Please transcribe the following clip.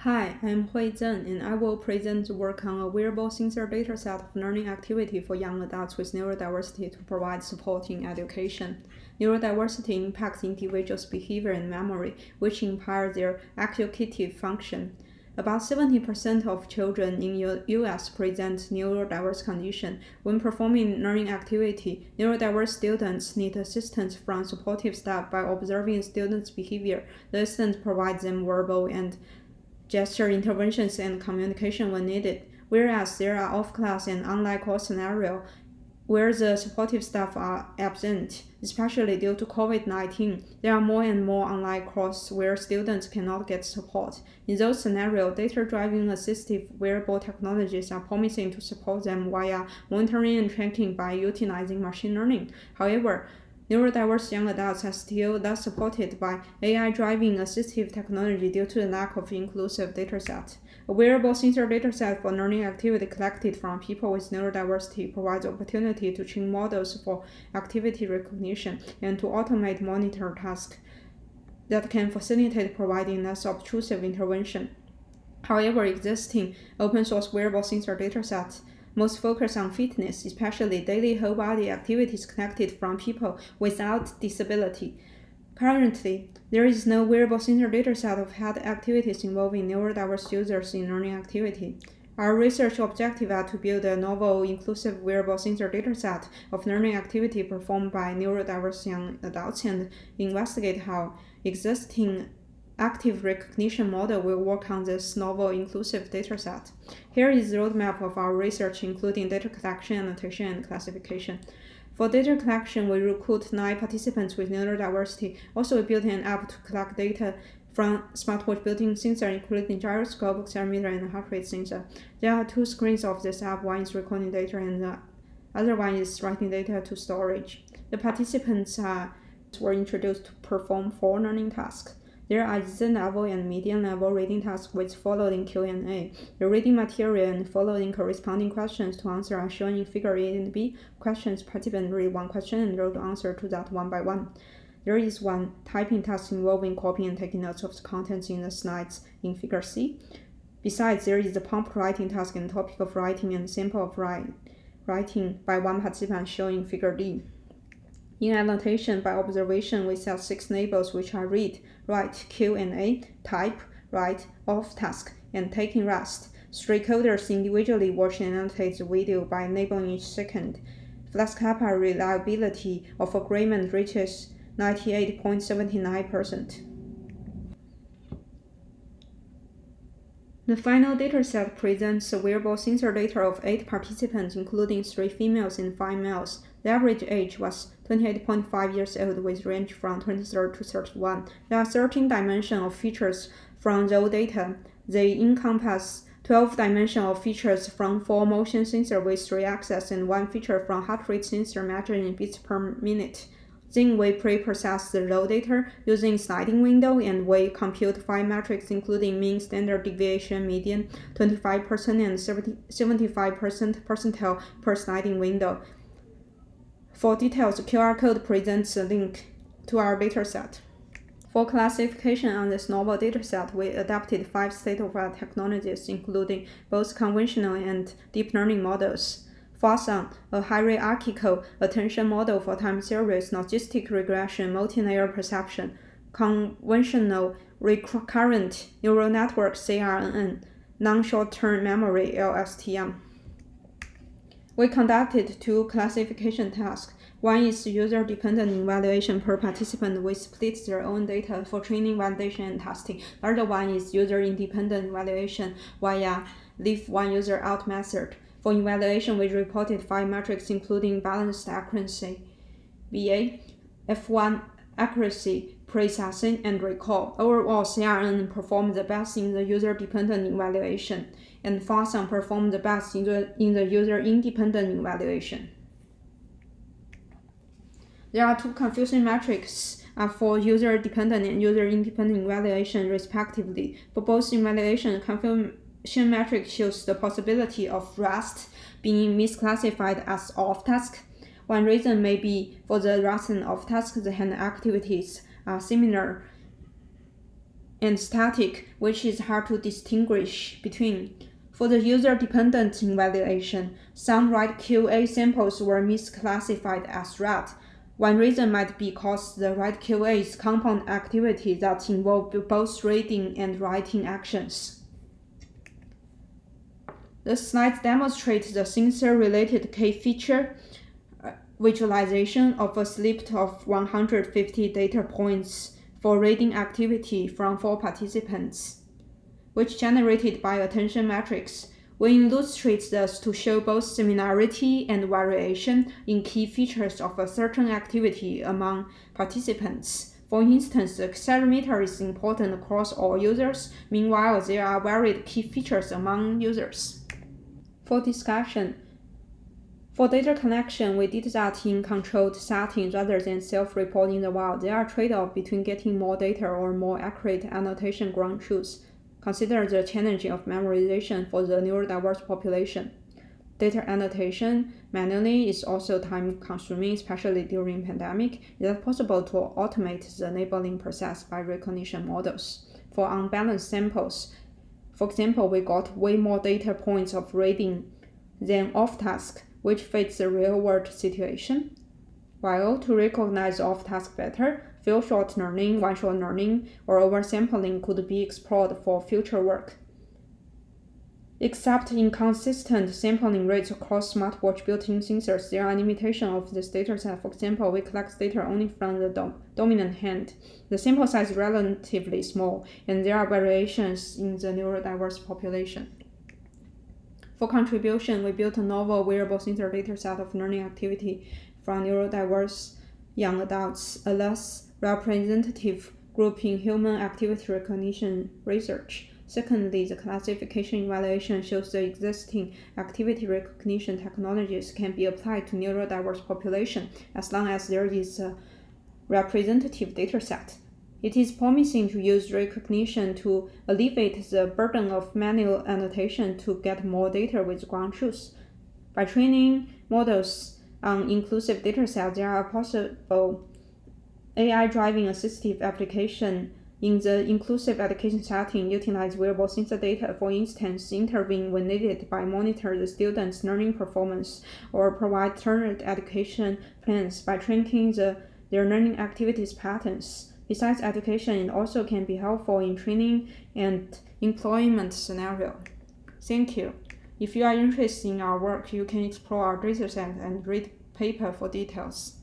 Hi, I'm Zheng, and I will present work on a wearable sensor dataset of learning activity for young adults with neurodiversity to provide support in education. Neurodiversity impacts individuals' behavior and memory, which impair their executive function. About 70% of children in U.S. present neurodiverse condition. When performing learning activity, neurodiverse students need assistance from supportive staff by observing students' behavior. The assistant provides them verbal and gesture interventions and communication when needed, whereas there are off-class and online course scenarios where the supportive staff are absent, especially due to COVID-19. There are more and more online courses where students cannot get support. In those scenarios, data-driven assistive wearable technologies are promising to support them via monitoring and tracking by utilizing machine learning. However, neurodiverse young adults are still thus supported by AI-driven assistive technology due to the lack of inclusive dataset. A wearable sensor dataset for learning activity collected from people with neurodiversity provides opportunity to train models for activity recognition and to automate monitor tasks that can facilitate providing less obtrusive intervention. However, existing open-source wearable sensor datasets most focus on fitness, especially daily whole-body activities collected from people without disability. Currently, there is no wearable sensor dataset of head activities involving neurodiverse users in learning activity. Our research objectives are to build a novel, inclusive wearable sensor dataset of learning activity performed by neurodiverse young adults and investigate how existing active recognition model will work on this novel inclusive dataset. Here is the roadmap of our research, including data collection, annotation, and classification. For data collection, we recruit 9 participants with neurodiversity. Also, we built an app to collect data from smartwatch built-in sensor, including gyroscope, accelerometer, and heart rate sensor. There are 2 screens of this app. One is recording data, and the other one is writing data to storage. The participants were introduced to perform 4 learning tasks. There are easy-level and medium-level reading tasks which followed in Q&A. The reading material and following corresponding questions to answer are shown in Figure A and B. Questions: participants read one question and wrote the answer to that one by one. There is one typing task involving copying and taking notes of the contents in the slides in Figure C. Besides, there is the prompt writing task and topic of writing and sample of writing by one participant shown in Figure D. In annotation by observation, we set 6 labels which are read, write, Q&A, type, write, off task, and taking rest. Stakeholders individually watch and annotate the video by labeling each second. Flex kappa reliability of agreement reaches 98.79%. The final dataset presents a wearable sensor data of 8 participants, including 3 females and 5 males. The average age was 28.5 years old, with range from 23 to 31. There are 13 dimensions of features from raw data. They encompass 12 dimensions of features from 4 motion sensor with 3 axes and 1 feature from heart rate sensor measured in beats per minute. Then we pre-process the raw data using sliding window, and we compute 5 metrics including mean, standard deviation, median, 25% and 75% percentile per sliding window. For details, the QR code presents a link to our dataset. For classification on this novel dataset, we adapted 5 state-of-the-art technologies, including both conventional and deep learning models. FASN, a hierarchical attention model for time series, logistic regression, multi-layer perception, conventional recurrent neural network (CRNN), non-short-term memory (LSTM). We conducted 2 classification tasks. One is user-dependent evaluation per participant. We split their own data for training, validation, and testing. The other one is user-independent evaluation via leave one user out method. For evaluation, we reported 5 metrics including balanced accuracy, BA, F1 accuracy, processing, and recall. Overall, CRN performed the best in the user-dependent evaluation, and FASN performed the best in the user-independent evaluation. There are 2 confusion metrics for user-dependent and user-independent evaluation, respectively. For both evaluation, confusion metric shows the possibility of rest being misclassified as off-task. One reason may be for the rest and off-task, the hand activities are similar, and static, which is hard to distinguish between. For the user-dependent evaluation, some right QA samples were misclassified as red. One reason might be because the right QA is compound activity that involve both reading and writing actions. The slides demonstrate the sensor-related key feature visualization of a slip of 150 data points for reading activity from 4 participants, which generated by attention metrics. We illustrate this to show both similarity and variation in key features of a certain activity among participants. For instance, the accelerometer is important across all users. Meanwhile, there are varied key features among users. For discussion, for data collection, we did that in controlled settings rather than self-reporting the wild. There are trade-offs between getting more data or more accurate annotation ground truths. Consider the challenge of memorization for the neurodiverse population. Data annotation manually is also time-consuming, especially during pandemic. It is possible to automate the labeling process by recognition models. For unbalanced samples, for example, we got way more data points of reading than off-task, which fits the real-world situation. While to recognize off-task better, few-shot learning, one-shot learning, or oversampling could be explored for future work. Except inconsistent sampling rates across smartwatch built-in sensors, there are limitations of this dataset. For example, we collect data only from the dominant hand. The sample size is relatively small, and there are variations in the neurodiverse population. For contribution, we built a novel wearable sensor dataset of learning activity from neurodiverse young adults, a less representative group in human activity recognition research. Secondly, the classification evaluation shows the existing activity recognition technologies can be applied to neurodiverse population as long as there is a representative dataset. It is promising to use recognition to alleviate the burden of manual annotation to get more data with ground truth. By training models on inclusive datasets, there are possible AI driving assistive application in the inclusive education setting. Utilize wearable sensor data, for instance, intervene when needed by monitor the students' learning performance or provide tailored education plans by tracking their learning activities patterns. Besides education, it also can be helpful in training and employment scenario. Thank you. If you are interested in our work, you can explore our dataset and read paper for details.